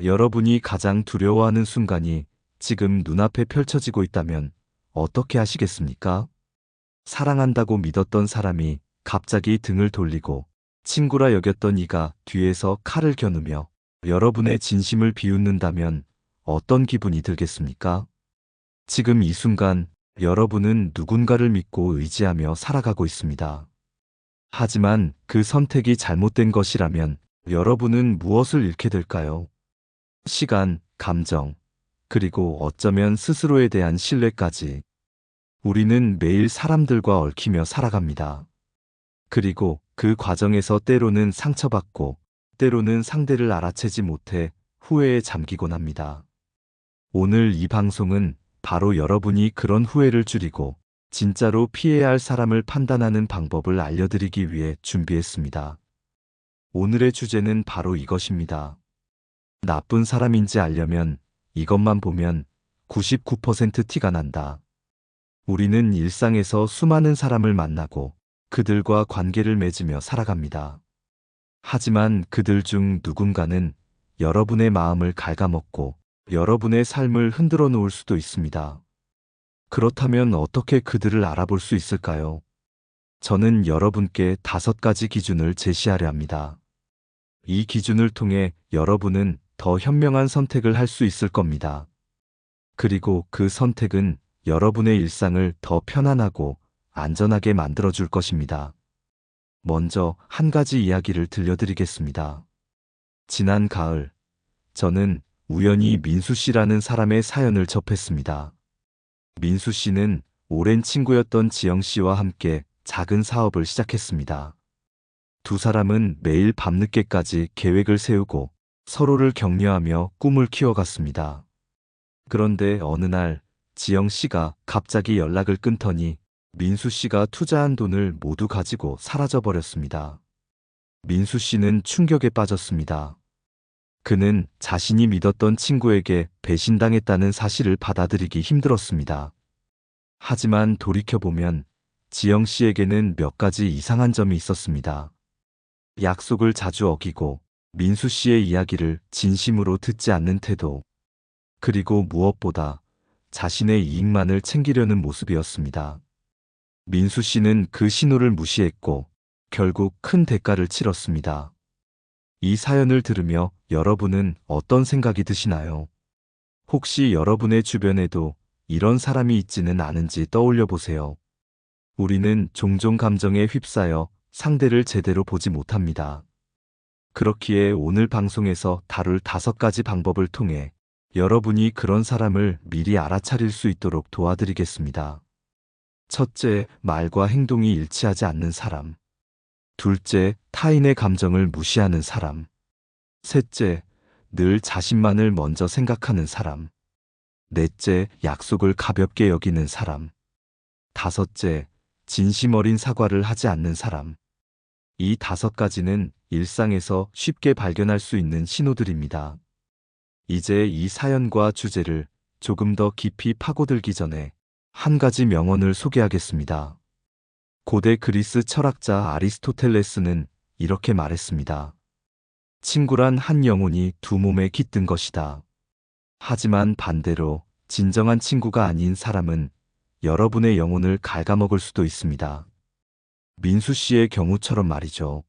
여러분이 가장 두려워하는 순간이 지금 눈앞에 펼쳐지고 있다면 어떻게 하시겠습니까? 사랑한다고 믿었던 사람이 갑자기 등을 돌리고 친구라 여겼던 이가 뒤에서 칼을 겨누며 여러분의 진심을 비웃는다면 어떤 기분이 들겠습니까? 지금 이 순간 여러분은 누군가를 믿고 의지하며 살아가고 있습니다. 하지만 그 선택이 잘못된 것이라면 여러분은 무엇을 잃게 될까요? 시간, 감정, 그리고 어쩌면 스스로에 대한 신뢰까지. 우리는 매일 사람들과 얽히며 살아갑니다. 그리고 그 과정에서 때로는 상처받고, 때로는 상대를 알아채지 못해 후회에 잠기곤 합니다. 오늘 이 방송은 바로 여러분이 그런 후회를 줄이고 진짜로 피해야 할 사람을 판단하는 방법을 알려드리기 위해 준비했습니다. 오늘의 주제는 바로 이것입니다. 나쁜 사람인지 알려면 이것만 보면 99% 티가 난다. 우리는 일상에서 수많은 사람을 만나고 그들과 관계를 맺으며 살아갑니다. 하지만 그들 중 누군가는 여러분의 마음을 갉아먹고 여러분의 삶을 흔들어 놓을 수도 있습니다. 그렇다면 어떻게 그들을 알아볼 수 있을까요? 저는 여러분께 5가지 기준을 제시하려 합니다. 이 기준을 통해 여러분은 더 현명한 선택을 할 수 있을 겁니다. 그리고 그 선택은 여러분의 일상을 더 편안하고 안전하게 만들어줄 것입니다. 먼저 한 가지 이야기를 들려드리겠습니다. 지난 가을, 저는 우연히 민수 씨라는 사람의 사연을 접했습니다. 민수 씨는 오랜 친구였던 지영 씨와 함께 작은 사업을 시작했습니다. 두 사람은 매일 밤늦게까지 계획을 세우고 서로를 격려하며 꿈을 키워갔습니다. 그런데 어느 날 지영 씨가 갑자기 연락을 끊더니 민수 씨가 투자한 돈을 모두 가지고 사라져버렸습니다. 민수 씨는 충격에 빠졌습니다. 그는 자신이 믿었던 친구에게 배신당했다는 사실을 받아들이기 힘들었습니다. 하지만 돌이켜보면 지영 씨에게는 몇 가지 이상한 점이 있었습니다. 약속을 자주 어기고 민수 씨의 이야기를 진심으로 듣지 않는 태도, 그리고 무엇보다 자신의 이익만을 챙기려는 모습이었습니다. 민수 씨는 그 신호를 무시했고 결국 큰 대가를 치렀습니다. 이 사연을 들으며 여러분은 어떤 생각이 드시나요? 혹시 여러분의 주변에도 이런 사람이 있지는 않은지 떠올려 보세요. 우리는 종종 감정에 휩싸여 상대를 제대로 보지 못합니다. 그렇기에 오늘 방송에서 다룰 5가지 방법을 통해 여러분이 그런 사람을 미리 알아차릴 수 있도록 도와드리겠습니다. 첫째, 말과 행동이 일치하지 않는 사람. 둘째, 타인의 감정을 무시하는 사람. 셋째, 늘 자신만을 먼저 생각하는 사람. 넷째, 약속을 가볍게 여기는 사람. 다섯째, 진심 어린 사과를 하지 않는 사람. 이 5가지는 일상에서 쉽게 발견할 수 있는 신호들입니다. 이제 이 사연과 주제를 조금 더 깊이 파고들기 전에 한 가지 명언을 소개하겠습니다. 고대 그리스 철학자 아리스토텔레스는 이렇게 말했습니다. 친구란 한 영혼이 두 몸에 깃든 것이다. 하지만 반대로 진정한 친구가 아닌 사람은 여러분의 영혼을 갉아먹을 수도 있습니다. 민수 씨의 경우처럼 말이죠.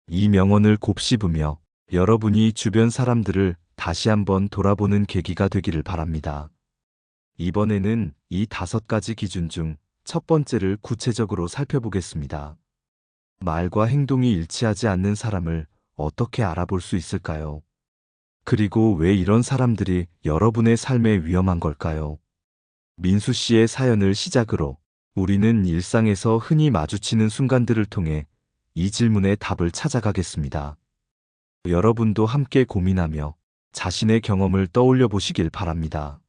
이 명언을 곱씹으며 여러분이 주변 사람들을 다시 한번 돌아보는 계기가 되기를 바랍니다. 이번에는 이 5가지 기준 중 첫 번째를 구체적으로 살펴보겠습니다. 말과 행동이 일치하지 않는 사람을 어떻게 알아볼 수 있을까요? 그리고 왜 이런 사람들이 여러분의 삶에 위험한 걸까요? 민수 씨의 사연을 시작으로 우리는 일상에서 흔히 마주치는 순간들을 통해 이 질문의 답을 찾아가겠습니다. 여러분도 함께 고민하며 자신의 경험을 떠올려 보시길 바랍니다.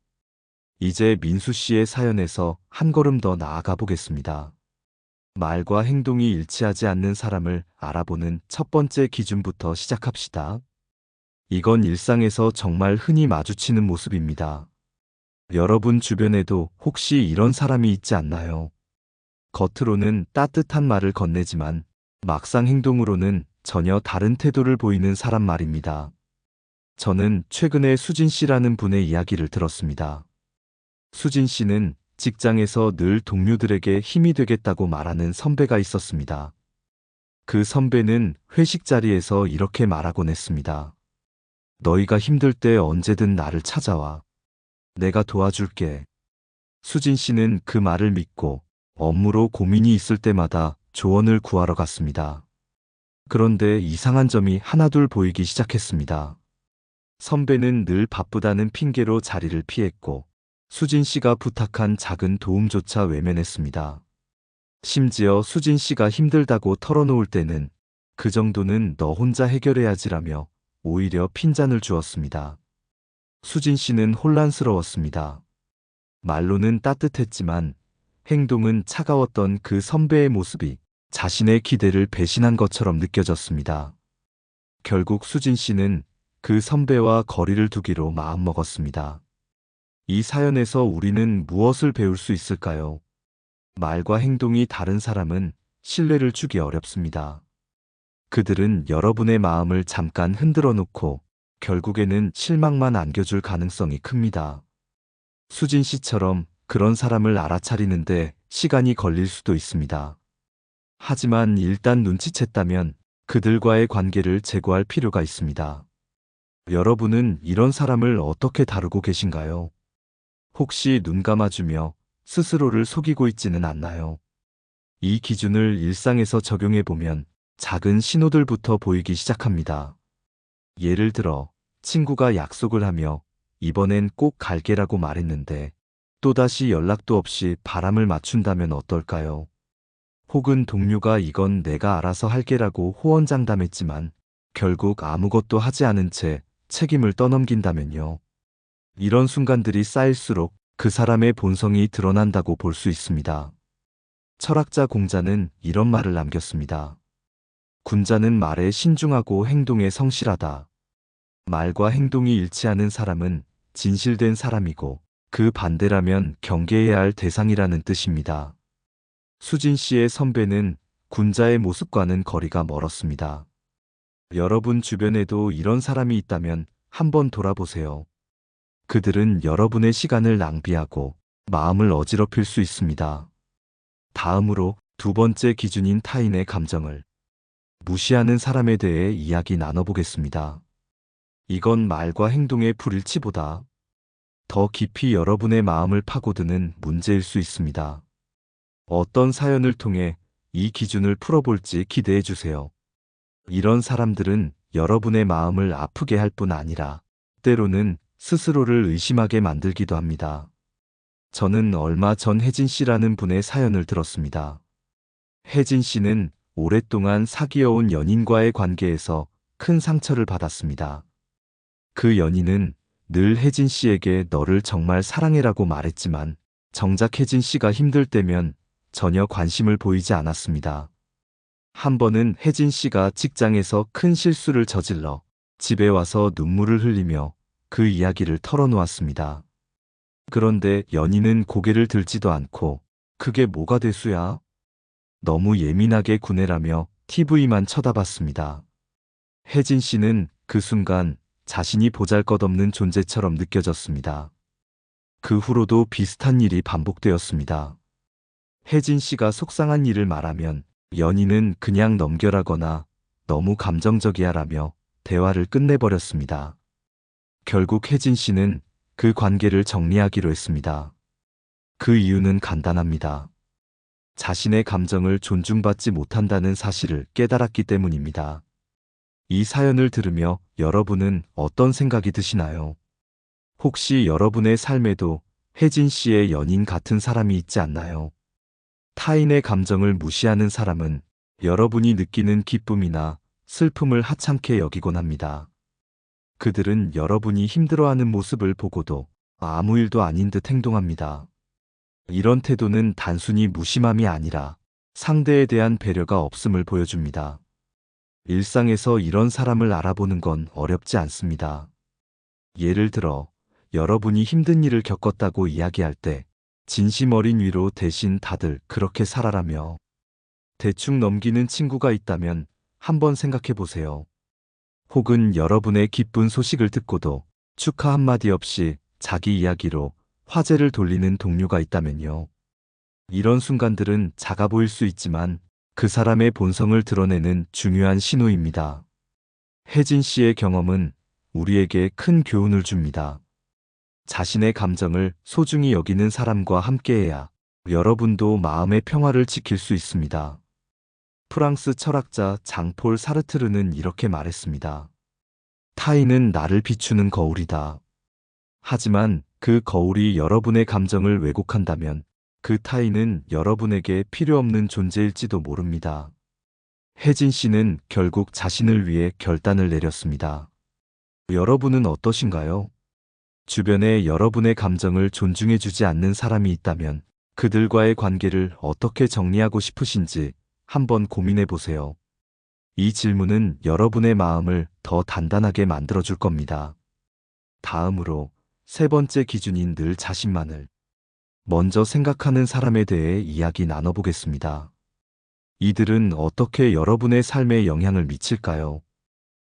이제 민수 씨의 사연에서 한 걸음 더 나아가 보겠습니다. 말과 행동이 일치하지 않는 사람을 알아보는 첫 번째 기준부터 시작합시다. 이건 일상에서 정말 흔히 마주치는 모습입니다. 여러분 주변에도 혹시 이런 사람이 있지 않나요? 겉으로는 따뜻한 말을 건네지만 막상 행동으로는 전혀 다른 태도를 보이는 사람 말입니다. 저는 최근에 수진 씨라는 분의 이야기를 들었습니다. 수진 씨는 직장에서 늘 동료들에게 힘이 되겠다고 말하는 선배가 있었습니다. 그 선배는 회식 자리에서 이렇게 말하곤 했습니다. 너희가 힘들 때 언제든 나를 찾아와. 내가 도와줄게. 수진 씨는 그 말을 믿고 업무로 고민이 있을 때마다 조언을 구하러 갔습니다. 그런데 이상한 점이 하나둘 보이기 시작했습니다. 선배는 늘 바쁘다는 핑계로 자리를 피했고 수진 씨가 부탁한 작은 도움조차 외면했습니다. 심지어 수진 씨가 힘들다고 털어놓을 때는 그 정도는 너 혼자 해결해야지라며 오히려 핀잔을 주었습니다. 수진 씨는 혼란스러웠습니다. 말로는 따뜻했지만 행동은 차가웠던 그 선배의 모습이 자신의 기대를 배신한 것처럼 느껴졌습니다. 결국 수진 씨는 그 선배와 거리를 두기로 마음먹었습니다. 이 사연에서 우리는 무엇을 배울 수 있을까요? 말과 행동이 다른 사람은 신뢰를 주기 어렵습니다. 그들은 여러분의 마음을 잠깐 흔들어 놓고 결국에는 실망만 안겨줄 가능성이 큽니다. 수진 씨처럼 그런 사람을 알아차리는데 시간이 걸릴 수도 있습니다. 하지만 일단 눈치챘다면 그들과의 관계를 재고할 필요가 있습니다. 여러분은 이런 사람을 어떻게 다루고 계신가요? 혹시 눈 감아주며 스스로를 속이고 있지는 않나요? 이 기준을 일상에서 적용해 보면 작은 신호들부터 보이기 시작합니다. 예를 들어, 친구가 약속을 하며 이번엔 꼭 갈게라고 말했는데 또다시 연락도 없이 바람을 맞춘다면 어떨까요? 혹은 동료가 이건 내가 알아서 할게라고 호언장담했지만 결국 아무것도 하지 않은 채 책임을 떠넘긴다면요. 이런 순간들이 쌓일수록 그 사람의 본성이 드러난다고 볼 수 있습니다. 철학자 공자는 이런 말을 남겼습니다. 군자는 말에 신중하고 행동에 성실하다. 말과 행동이 일치하는 사람은 진실된 사람이고 그 반대라면 경계해야 할 대상이라는 뜻입니다. 수진 씨의 선배는 군자의 모습과는 거리가 멀었습니다. 여러분 주변에도 이런 사람이 있다면 한번 돌아보세요. 그들은 여러분의 시간을 낭비하고 마음을 어지럽힐 수 있습니다. 다음으로 두 번째 기준인 타인의 감정을 무시하는 사람에 대해 이야기 나눠보겠습니다. 이건 말과 행동의 불일치보다 더 깊이 여러분의 마음을 파고드는 문제일 수 있습니다. 어떤 사연을 통해 이 기준을 풀어볼지 기대해 주세요. 이런 사람들은 여러분의 마음을 아프게 할 뿐 아니라 때로는 스스로를 의심하게 만들기도 합니다. 저는 얼마 전 혜진 씨라는 분의 사연을 들었습니다. 혜진 씨는 오랫동안 사귀어온 연인과의 관계에서 큰 상처를 받았습니다. 그 연인은 늘 혜진 씨에게 너를 정말 사랑해라고 말했지만 정작 혜진 씨가 힘들 때면 전혀 관심을 보이지 않았습니다. 한 번은 혜진 씨가 직장에서 큰 실수를 저질러 집에 와서 눈물을 흘리며 그 이야기를 털어놓았습니다. 그런데 연인은 고개를 들지도 않고 그게 뭐가 대수야? 너무 예민하게 구내라며 TV만 쳐다봤습니다. 혜진 씨는 그 순간 자신이 보잘것없는 존재처럼 느껴졌습니다. 그 후로도 비슷한 일이 반복되었습니다. 혜진 씨가 속상한 일을 말하면 연인은 그냥 넘겨라거나 너무 감정적이야 라며 대화를 끝내버렸습니다. 결국 혜진 씨는 그 관계를 정리하기로 했습니다. 그 이유는 간단합니다. 자신의 감정을 존중받지 못한다는 사실을 깨달았기 때문입니다. 이 사연을 들으며 여러분은 어떤 생각이 드시나요? 혹시 여러분의 삶에도 혜진 씨의 연인 같은 사람이 있지 않나요? 타인의 감정을 무시하는 사람은 여러분이 느끼는 기쁨이나 슬픔을 하찮게 여기곤 합니다. 그들은 여러분이 힘들어하는 모습을 보고도 아무 일도 아닌 듯 행동합니다. 이런 태도는 단순히 무심함이 아니라 상대에 대한 배려가 없음을 보여줍니다. 일상에서 이런 사람을 알아보는 건 어렵지 않습니다. 예를 들어, 여러분이 힘든 일을 겪었다고 이야기할 때 진심 어린 위로 대신 다들 그렇게 살아라며 대충 넘기는 친구가 있다면 한번 생각해 보세요. 혹은 여러분의 기쁜 소식을 듣고도 축하 한마디 없이 자기 이야기로 화제를 돌리는 동료가 있다면요. 이런 순간들은 작아 보일 수 있지만 그 사람의 본성을 드러내는 중요한 신호입니다. 혜진 씨의 경험은 우리에게 큰 교훈을 줍니다. 자신의 감정을 소중히 여기는 사람과 함께해야 여러분도 마음의 평화를 지킬 수 있습니다. 프랑스 철학자 장폴 사르트르는 이렇게 말했습니다. 타인은 나를 비추는 거울이다. 하지만 그 거울이 여러분의 감정을 왜곡한다면 그 타인은 여러분에게 필요 없는 존재일지도 모릅니다. 혜진 씨는 결국 자신을 위해 결단을 내렸습니다. 여러분은 어떠신가요? 주변에 여러분의 감정을 존중해주지 않는 사람이 있다면 그들과의 관계를 어떻게 정리하고 싶으신지 한번 고민해 보세요. 이 질문은 여러분의 마음을 더 단단하게 만들어줄 겁니다. 다음으로 세 번째 기준인 늘 자신만을 먼저 생각하는 사람에 대해 이야기 나눠보겠습니다. 이들은 어떻게 여러분의 삶에 영향을 미칠까요?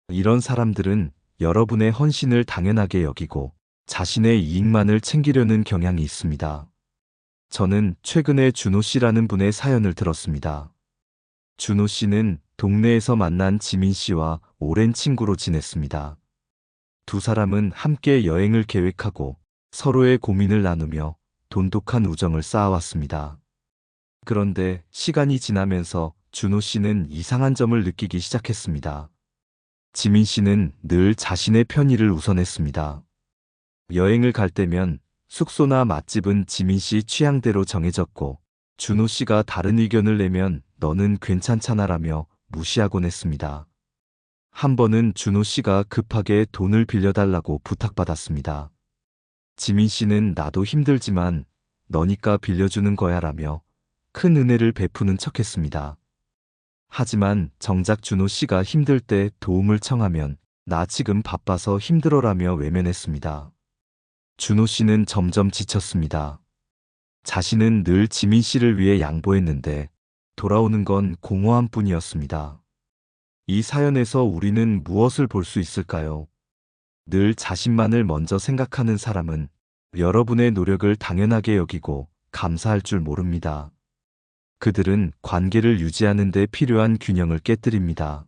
이런 사람들은 여러분의 헌신을 당연하게 여기고 자신의 이익만을 챙기려는 경향이 있습니다. 저는 최근에 준호 씨라는 분의 사연을 들었습니다. 준호 씨는 동네에서 만난 지민 씨와 오랜 친구로 지냈습니다. 두 사람은 함께 여행을 계획하고 서로의 고민을 나누며 돈독한 우정을 쌓아왔습니다. 그런데 시간이 지나면서 준호 씨는 이상한 점을 느끼기 시작했습니다. 지민 씨는 늘 자신의 편의를 우선했습니다. 여행을 갈 때면 숙소나 맛집은 지민 씨 취향대로 정해졌고 준호 씨가 다른 의견을 내면 너는 괜찮잖아라며 무시하곤 했습니다. 한 번은 준호 씨가 급하게 돈을 빌려달라고 부탁받았습니다. 지민 씨는 나도 힘들지만 너니까 빌려주는 거야라며 큰 은혜를 베푸는 척했습니다. 하지만 정작 준호 씨가 힘들 때 도움을 청하면 나 지금 바빠서 힘들어라며 외면했습니다. 준호 씨는 점점 지쳤습니다. 자신은 늘 지민 씨를 위해 양보했는데 돌아오는 건 공허함 뿐이었습니다. 이 사연에서 우리는 무엇을 볼 수 있을까요? 늘 자신만을 먼저 생각하는 사람은 여러분의 노력을 당연하게 여기고 감사할 줄 모릅니다. 그들은 관계를 유지하는 데 필요한 균형을 깨뜨립니다.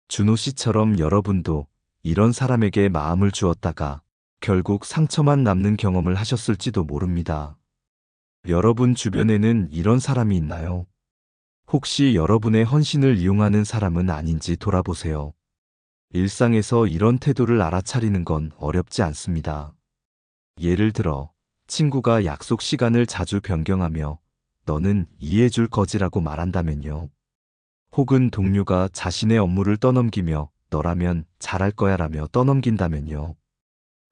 준호 씨처럼 여러분도 이런 사람에게 마음을 주었다가 결국 상처만 남는 경험을 하셨을지도 모릅니다. 여러분 주변에는 이런 사람이 있나요? 혹시 여러분의 헌신을 이용하는 사람은 아닌지 돌아보세요. 일상에서 이런 태도를 알아차리는 건 어렵지 않습니다. 예를 들어, 친구가 약속 시간을 자주 변경하며 너는 이해해줄 거지라고 말한다면요. 혹은 동료가 자신의 업무를 떠넘기며 너라면 잘할 거야라며 떠넘긴다면요.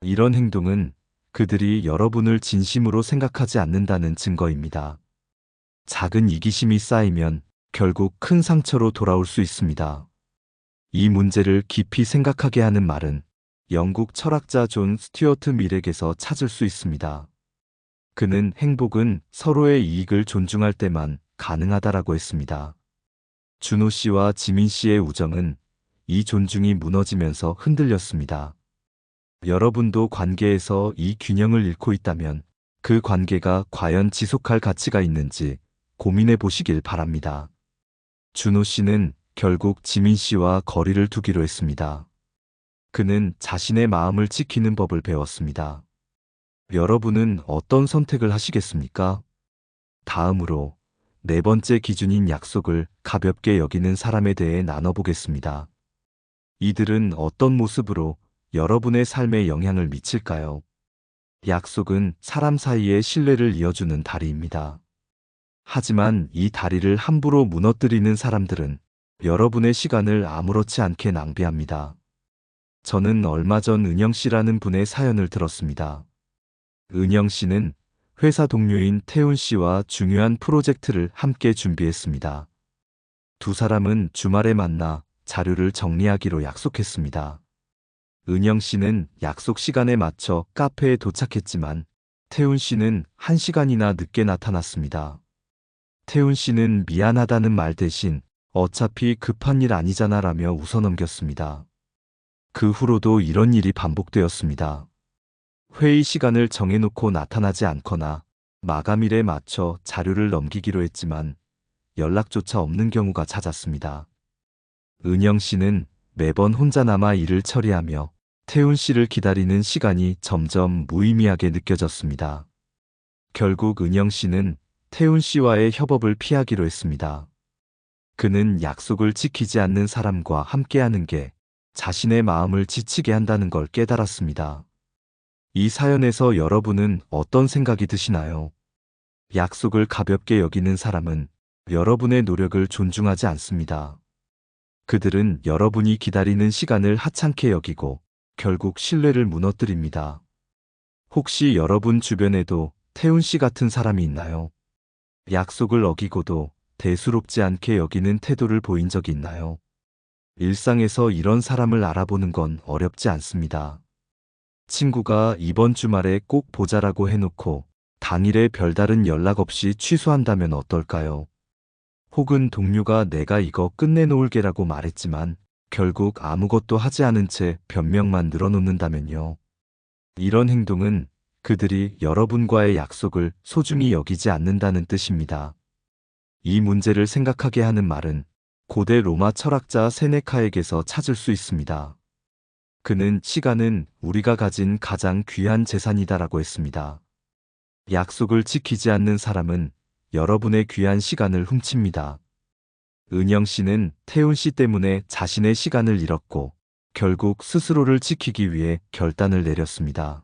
이런 행동은 그들이 여러분을 진심으로 생각하지 않는다는 증거입니다. 작은 이기심이 쌓이면 결국 큰 상처로 돌아올 수 있습니다. 이 문제를 깊이 생각하게 하는 말은 영국 철학자 존 스튜어트 밀에게서 찾을 수 있습니다. 그는 행복은 서로의 이익을 존중할 때만 가능하다라고 했습니다. 준호 씨와 지민 씨의 우정은 이 존중이 무너지면서 흔들렸습니다. 여러분도 관계에서 이 균형을 잃고 있다면 그 관계가 과연 지속할 가치가 있는지 고민해 보시길 바랍니다. 준호 씨는 결국 지민 씨와 거리를 두기로 했습니다. 그는 자신의 마음을 지키는 법을 배웠습니다. 여러분은 어떤 선택을 하시겠습니까? 다음으로 네 번째 기준인 약속을 가볍게 여기는 사람에 대해 나눠보겠습니다. 이들은 어떤 모습으로 여러분의 삶에 영향을 미칠까요? 약속은 사람 사이의 신뢰를 이어주는 다리입니다. 하지만 이 다리를 함부로 무너뜨리는 사람들은 여러분의 시간을 아무렇지 않게 낭비합니다. 저는 얼마 전 은영 씨라는 분의 사연을 들었습니다. 은영 씨는 회사 동료인 태훈 씨와 중요한 프로젝트를 함께 준비했습니다. 두 사람은 주말에 만나 자료를 정리하기로 약속했습니다. 은영 씨는 약속 시간에 맞춰 카페에 도착했지만 태훈 씨는 1시간이나 늦게 나타났습니다. 태훈 씨는 미안하다는 말 대신 어차피 급한 일 아니잖아라며 웃어넘겼습니다. 그 후로도 이런 일이 반복되었습니다. 회의 시간을 정해놓고 나타나지 않거나 마감일에 맞춰 자료를 넘기기로 했지만 연락조차 없는 경우가 잦았습니다. 은영 씨는 매번 혼자 남아 일을 처리하며 태훈 씨를 기다리는 시간이 점점 무의미하게 느껴졌습니다. 결국 은영 씨는 태훈 씨와의 협업을 피하기로 했습니다. 그는 약속을 지키지 않는 사람과 함께하는 게 자신의 마음을 지치게 한다는 걸 깨달았습니다. 이 사연에서 여러분은 어떤 생각이 드시나요? 약속을 가볍게 여기는 사람은 여러분의 노력을 존중하지 않습니다. 그들은 여러분이 기다리는 시간을 하찮게 여기고 결국 신뢰를 무너뜨립니다. 혹시 여러분 주변에도 태훈 씨 같은 사람이 있나요? 약속을 어기고도 대수롭지 않게 여기는 태도를 보인 적이 있나요? 일상에서 이런 사람을 알아보는 건 어렵지 않습니다. 친구가 이번 주말에 꼭 보자라고 해놓고 당일에 별다른 연락 없이 취소한다면 어떨까요? 혹은 동료가 내가 이거 끝내놓을게라고 말했지만 결국 아무것도 하지 않은 채 변명만 늘어놓는다면요. 이런 행동은 그들이 여러분과의 약속을 소중히 여기지 않는다는 뜻입니다. 이 문제를 생각하게 하는 말은 고대 로마 철학자 세네카에게서 찾을 수 있습니다. 그는 시간은 우리가 가진 가장 귀한 재산이다라고 했습니다. 약속을 지키지 않는 사람은 여러분의 귀한 시간을 훔칩니다. 은영 씨는 태훈 씨 때문에 자신의 시간을 잃었고 결국 스스로를 지키기 위해 결단을 내렸습니다.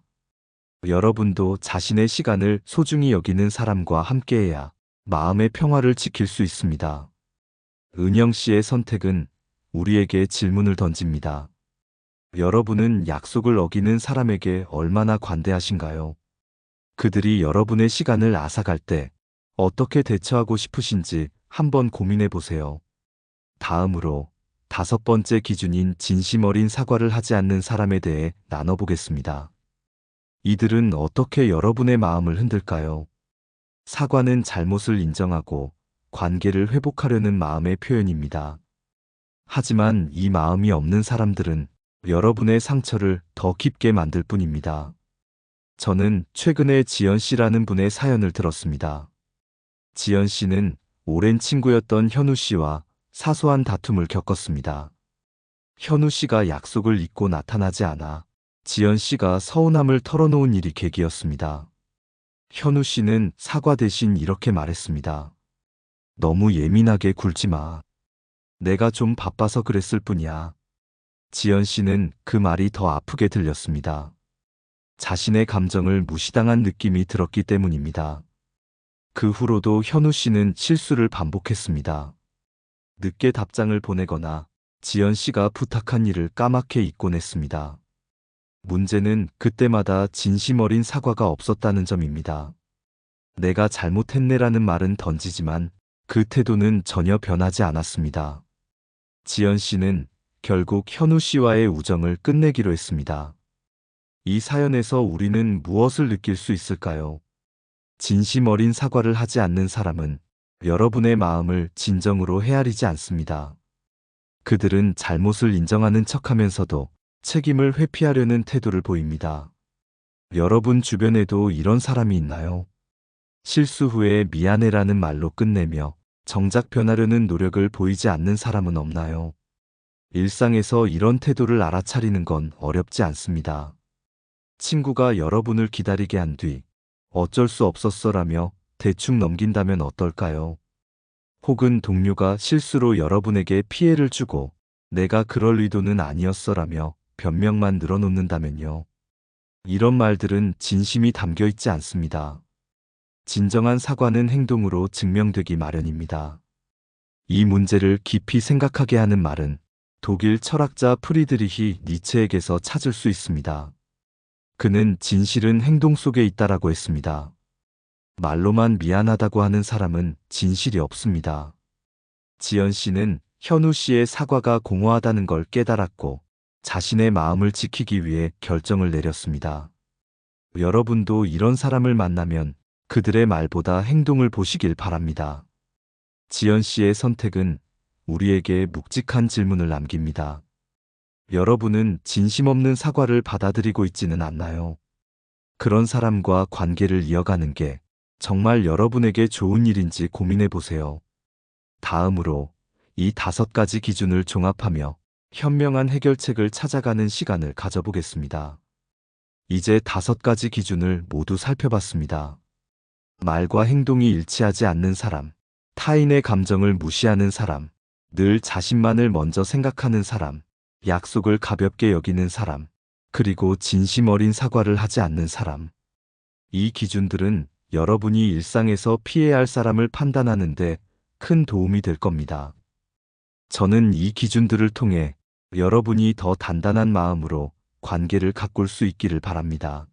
여러분도 자신의 시간을 소중히 여기는 사람과 함께해야 마음의 평화를 지킬 수 있습니다. 은영 씨의 선택은 우리에게 질문을 던집니다. 여러분은 약속을 어기는 사람에게 얼마나 관대하신가요? 그들이 여러분의 시간을 앗아갈 때 어떻게 대처하고 싶으신지 한번 고민해 보세요. 다음으로 5번째 기준인 진심 어린 사과를 하지 않는 사람에 대해 나눠보겠습니다. 이들은 어떻게 여러분의 마음을 흔들까요? 사과는 잘못을 인정하고 관계를 회복하려는 마음의 표현입니다. 하지만 이 마음이 없는 사람들은 여러분의 상처를 더 깊게 만들 뿐입니다. 저는 최근에 지연 씨라는 분의 사연을 들었습니다. 지연 씨는 오랜 친구였던 현우 씨와 사소한 다툼을 겪었습니다. 현우 씨가 약속을 잊고 나타나지 않아 지연 씨가 서운함을 털어놓은 일이 계기였습니다. 현우 씨는 사과 대신 이렇게 말했습니다. 너무 예민하게 굴지 마. 내가 좀 바빠서 그랬을 뿐이야. 지연 씨는 그 말이 더 아프게 들렸습니다. 자신의 감정을 무시당한 느낌이 들었기 때문입니다. 그 후로도 현우 씨는 실수를 반복했습니다. 늦게 답장을 보내거나 지연 씨가 부탁한 일을 까맣게 잊곤 했습니다. 문제는 그때마다 진심 어린 사과가 없었다는 점입니다. 내가 잘못했네라는 말은 던지지만 그 태도는 전혀 변하지 않았습니다. 지연 씨는 결국 현우 씨와의 우정을 끝내기로 했습니다. 이 사연에서 우리는 무엇을 느낄 수 있을까요? 진심 어린 사과를 하지 않는 사람은 여러분의 마음을 진정으로 헤아리지 않습니다. 그들은 잘못을 인정하는 척하면서도 책임을 회피하려는 태도를 보입니다. 여러분 주변에도 이런 사람이 있나요? 실수 후에 미안해라는 말로 끝내며 정작 변하려는 노력을 보이지 않는 사람은 없나요? 일상에서 이런 태도를 알아차리는 건 어렵지 않습니다. 친구가 여러분을 기다리게 한 뒤 어쩔 수 없었어라며 대충 넘긴다면 어떨까요? 혹은 동료가 실수로 여러분에게 피해를 주고 내가 그럴 의도는 아니었어라며 변명만 늘어놓는다면요. 이런 말들은 진심이 담겨 있지 않습니다. 진정한 사과는 행동으로 증명되기 마련입니다. 이 문제를 깊이 생각하게 하는 말은 독일 철학자 프리드리히 니체에게서 찾을 수 있습니다. 그는 진실은 행동 속에 있다라고 했습니다. 말로만 미안하다고 하는 사람은 진실이 없습니다. 지연 씨는 현우 씨의 사과가 공허하다는 걸 깨달았고 자신의 마음을 지키기 위해 결정을 내렸습니다. 여러분도 이런 사람을 만나면 그들의 말보다 행동을 보시길 바랍니다. 지연 씨의 선택은 우리에게 묵직한 질문을 남깁니다. 여러분은 진심 없는 사과를 받아들이고 있지는 않나요? 그런 사람과 관계를 이어가는 게 정말 여러분에게 좋은 일인지 고민해 보세요. 다음으로 이 5가지 기준을 종합하며 현명한 해결책을 찾아가는 시간을 가져보겠습니다. 이제 5가지 기준을 모두 살펴봤습니다. 말과 행동이 일치하지 않는 사람, 타인의 감정을 무시하는 사람, 늘 자신만을 먼저 생각하는 사람, 약속을 가볍게 여기는 사람, 그리고 진심 어린 사과를 하지 않는 사람. 이 기준들은 여러분이 일상에서 피해야 할 사람을 판단하는데 큰 도움이 될 겁니다. 저는 이 기준들을 통해 여러분이 더 단단한 마음으로 관계를 가꿀 수 있기를 바랍니다.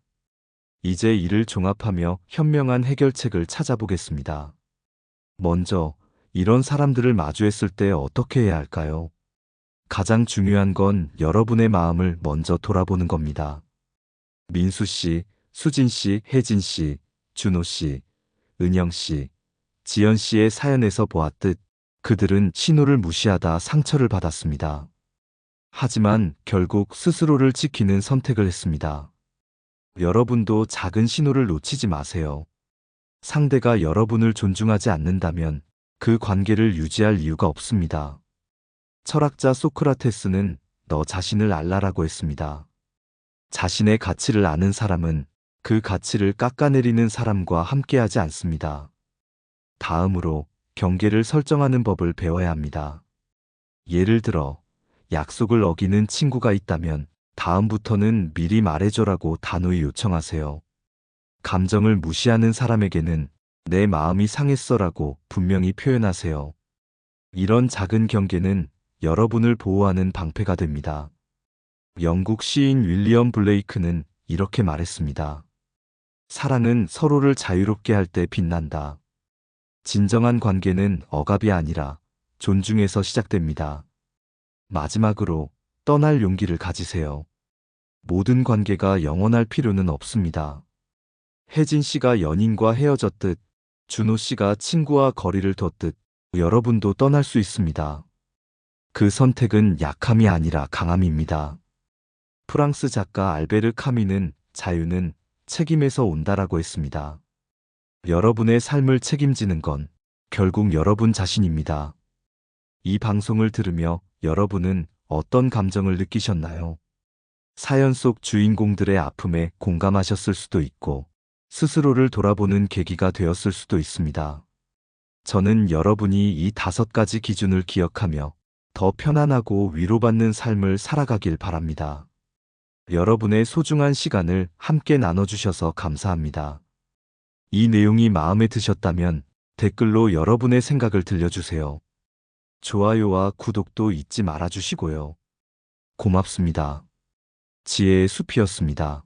이제 이를 종합하며 현명한 해결책을 찾아보겠습니다. 먼저, 이런 사람들을 마주했을 때 어떻게 해야 할까요? 가장 중요한 건 여러분의 마음을 먼저 돌아보는 겁니다. 민수 씨, 수진 씨, 혜진 씨, 준호 씨, 은영 씨, 지연 씨의 사연에서 보았듯 그들은 신호를 무시하다 상처를 받았습니다. 하지만 결국 스스로를 지키는 선택을 했습니다. 여러분도 작은 신호를 놓치지 마세요. 상대가 여러분을 존중하지 않는다면 그 관계를 유지할 이유가 없습니다. 철학자 소크라테스는 너 자신을 알라라고 했습니다. 자신의 가치를 아는 사람은 그 가치를 깎아내리는 사람과 함께하지 않습니다. 다음으로 경계를 설정하는 법을 배워야 합니다. 예를 들어 약속을 어기는 친구가 있다면 다음부터는 미리 말해줘라고 단호히 요청하세요. 감정을 무시하는 사람에게는 내 마음이 상했어라고 분명히 표현하세요. 이런 작은 경계는 여러분을 보호하는 방패가 됩니다. 영국 시인 윌리엄 블레이크는 이렇게 말했습니다. 사랑은 서로를 자유롭게 할 때 빛난다. 진정한 관계는 억압이 아니라 존중에서 시작됩니다. 마지막으로 떠날 용기를 가지세요. 모든 관계가 영원할 필요는 없습니다. 혜진 씨가 연인과 헤어졌듯, 준호 씨가 친구와 거리를 뒀듯 여러분도 떠날 수 있습니다. 그 선택은 약함이 아니라 강함입니다. 프랑스 작가 알베르 카뮈는 자유는 책임에서 온다라고 했습니다. 여러분의 삶을 책임지는 건 결국 여러분 자신입니다. 이 방송을 들으며 여러분은 어떤 감정을 느끼셨나요? 사연 속 주인공들의 아픔에 공감하셨을 수도 있고, 스스로를 돌아보는 계기가 되었을 수도 있습니다. 저는 여러분이 이 5가지 기준을 기억하며 더 편안하고 위로받는 삶을 살아가길 바랍니다. 여러분의 소중한 시간을 함께 나눠주셔서 감사합니다. 이 내용이 마음에 드셨다면 댓글로 여러분의 생각을 들려주세요. 좋아요와 구독도 잊지 말아주시고요. 고맙습니다. 지혜의 숲이었습니다.